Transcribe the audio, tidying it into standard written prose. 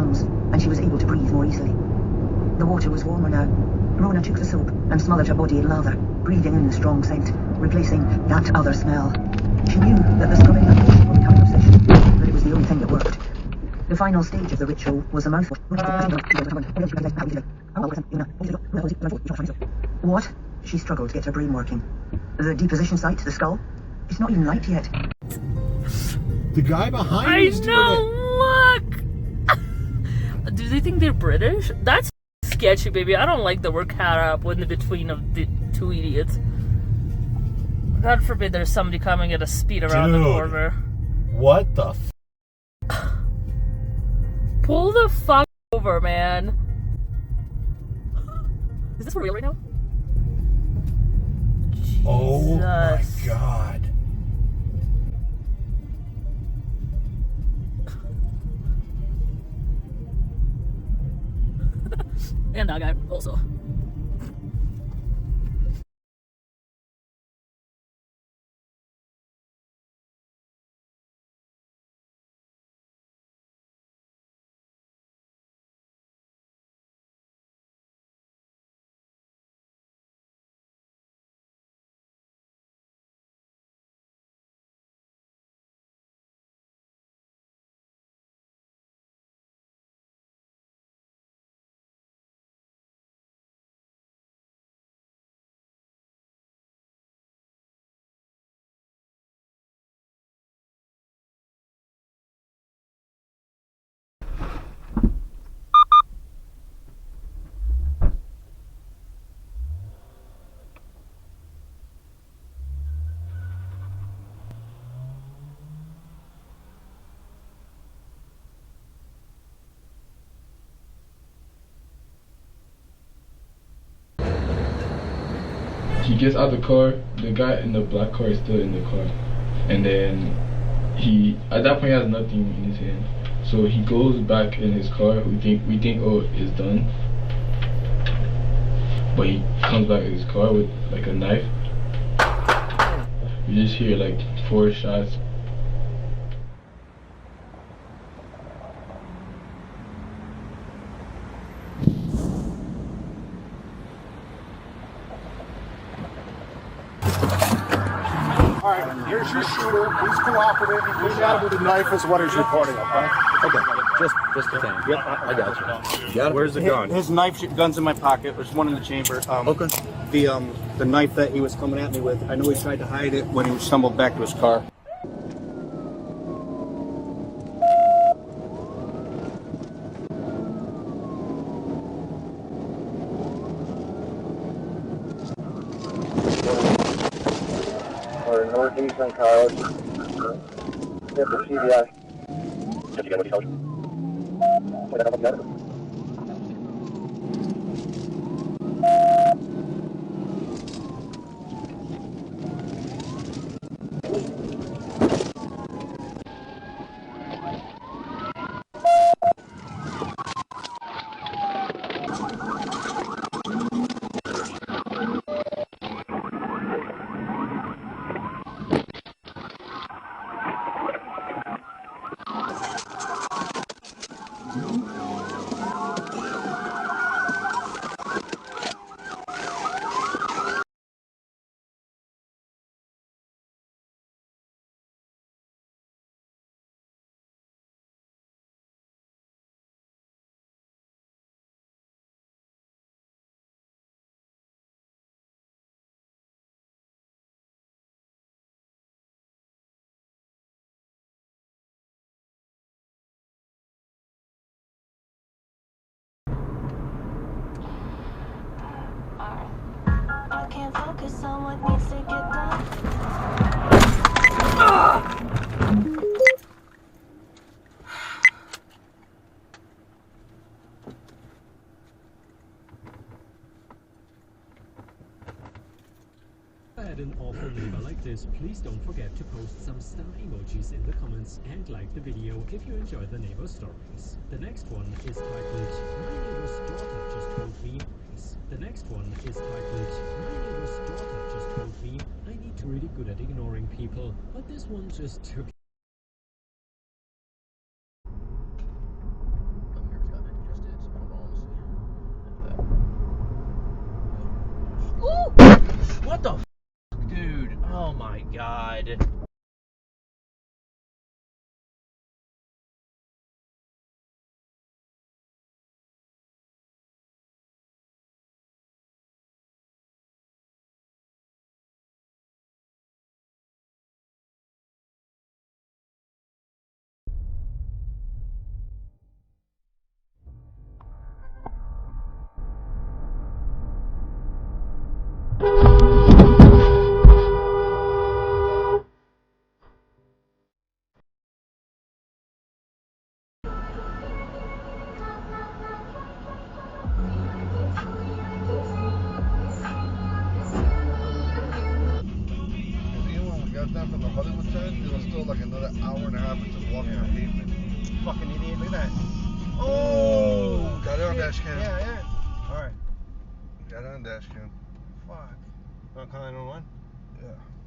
lungs, and she was able to breathe more easily. The water was warmer now. Rona took the soap and smothered her body in lather, breathing in the strong scent, replacing that other smell. She knew that the scrubbing and washing would become an obsession, but it was the only thing that worked. The final stage of the ritual was a mouthwash. What? She struggled to get her brain working. The deposition site, the skull? It's not even light yet. The guy behind me's doing it. Look! Do they think they're British? That's sketchy, baby. I don't like that we're caught up in the between of the two idiots. God forbid there's somebody coming at a speed around the corner. What the Pull the fuck over, man. Is this for real right now? Jesus. Oh my God. And that guy also. He gets out of the car, the guy in the black car is still in the car. And then at that point he has nothing in his hand. So he goes back in his car, we think oh, it's done. But he comes back in his car with like a knife. You just hear like 4 shots. Alright, here's your shooter. He's cooperative. He shot him with a knife is what he's reporting, okay? Okay, just the thing. Yep, I got you. You got it? Where's the gun? His gun's in my pocket. There's one in the chamber. Okay. The knife that he was coming at me with, I know he tried to hide it when he stumbled back to his car. Or Northeastern College. Yeah, for CBI. Did you get what he told you? What the hell? I can't focus on what needs to get done. Had an awful neighbor like this, please don't forget to post some star emojis in the comments and like the video if you enjoy the neighbor stories. The next one is titled, My neighbor's daughter just told me. The next one is titled, My neighbor's daughter just told me I need to really good at ignoring people, but this one just took question. Fuck. Want to call 911? Yeah.